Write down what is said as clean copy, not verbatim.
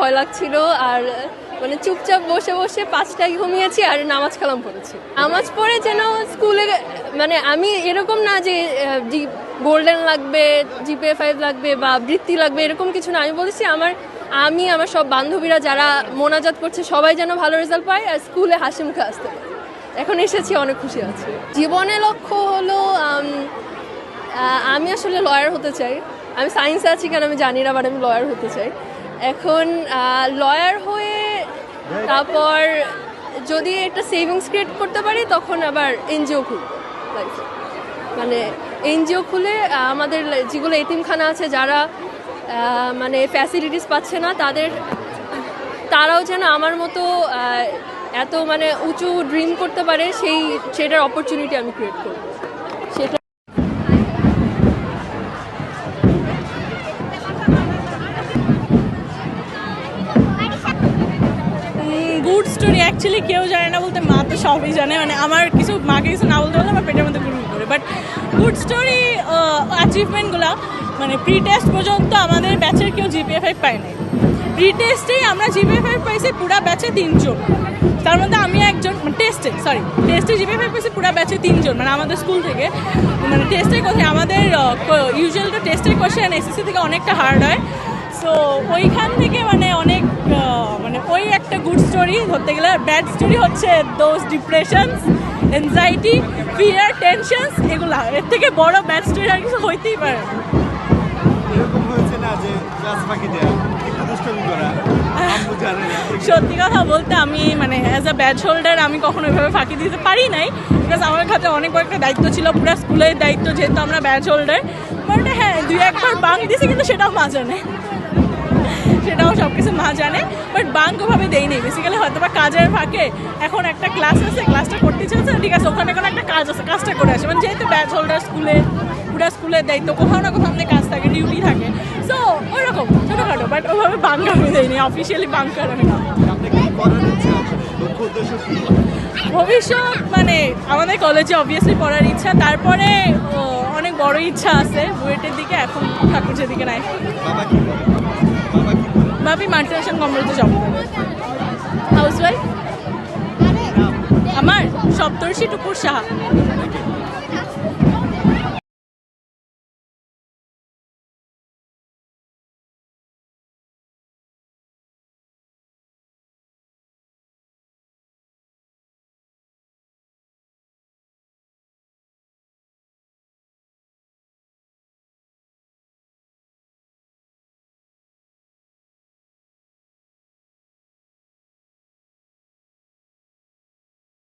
ভয় লাগছিল, আর মানে চুপচাপ বসে বসে 5টায় ঘুমিয়েছি আর নামাজ কালাম পড়েছি। নামাজ পড়ে যেন স্কুলে মানে আমি এরকম না যে গোল্ডেন লাগবে, জিপিএ 5 লাগবে বা বৃত্তি লাগবে, এরকম কিছু না। আমি বলেছি আমি আমার সব বান্ধবীরা যারা মোনাজাত করছে সবাই যেন ভালো রেজাল্ট পায় আর স্কুলে হাসি মুখে আসতে পারে। এখন এসেছি, অনেক খুশি আছি। জীবনের লক্ষ্য হলো আমি আসলে লয়ার হতে চাই। আমি সায়েন্সে আছি কেন আমি জানি না, বাট আমি লয়ার হতে চাই। এখন লয়ার হয়ে তারপর যদি একটা সেভিংস ক্রিয়েট করতে পারি তখন আবার এনজিও খুলব লাইফে। মানে এনজিও খুলে আমাদের যেগুলো এতিমখানা আছে, যারা মানে ফ্যাসিলিটিস পাচ্ছে না, তারাও যেন আমার মতো এত মানে উঁচু ড্রিম করতে পারে, সেটার অপরচুনিটি আমি ক্রিয়েট করব। সেটা গুড স্টোরি অ্যাকচুয়ালি কেউ জানে না বলতে মা তো সবই জানে। মানে আমার মাকে কিছু না বলতে বললে আমার পেটের মধ্যে গুড় করে। বাট গুড স্টোরি অ্যাচিভমেন্টগুলো মানে প্রি টেস্ট পর্যন্ত আমাদের ব্যাচের কেউ জিপিএ 5 পায় নাই। প্রি-টেস্টেই আমরা জিপিএ 5 পাইছি পুরা ব্যাচে 3 জন, তার মধ্যে আমি একজন। টেস্টে জিপিএ 5 পাইছি পুরা ব্যাচে 3 জন, মানে আমাদের স্কুল থেকে। মানে টেস্টের কোথায় আমাদের ইউজুয়াল তো টেস্টের কোশ্চেন এসএসসি থেকে অনেকটা হার্ড হয়। সো ওইখান থেকে মানে অনেক মানে ওই একটা গুড স্টোরি ধরতে গেলে। ব্যাড স্টোরি হচ্ছে দোজ ডিপ্রেশনস, এনজাইটি, ফিয়ার, টেনশনস, এগুলা। এর থেকে বড় ব্যাড স্টোরি আর কিছু হইতেই পারে না। সত্যি কথা বলতে আমি মানে অ্যাজ আ ব্যাচ হোল্ডার আমি কখনো ওইভাবে ফাঁকি দিতে পারি নাই, বিকজ আমার কাছে অনেক কয়েকটা দায়িত্ব ছিল, পুরো স্কুলের দায়িত্ব, যেহেতু আমরা ব্যাচ হোল্ডার। বাট হ্যাঁ, 2-1বার বাঙ্ক দিয়েছি, কিন্তু সেটাও মা জানে, সেটাও সব কিছু মা জানে। বাট বাঙ্ক ওভাবে দেই নেই, বেসিক্যালি হয়তো বা কাজের ফাঁকে এখন একটা ক্লাস আছে, ক্লাসটা করতে চলছে, ঠিক আছে, ওখানে কোনো একটা কাজ আছে, কাজটা করে আসে। মানে যেহেতু ব্যাচ হোল্ডার পুরো স্কুলের দায়িত্ব, কোথাও না কোথাও আমাদের কাজ থাকে, ডিউটি থাকে। সো ওইরকম ছোটোখাটো, বাট ওইভাবে বাঙ্ক আমি দেয়নি, অফিসিয়ালি বাঙ্কার আমি না। ভবিষ্যৎ মানে আমাদের কলেজে অবভিয়াসলি পড়ার ইচ্ছা, তারপরে অনেক বড় ইচ্ছা আছে বুয়েটের দিকে, এখন ঠাকুরজের দিকে নাই। ভাবি মাল্টিনেশনাল কোম্পানিতে জব করবে। হাউসওয়াইফ। আমার সপ্তর্ষি টুকুর সাহা।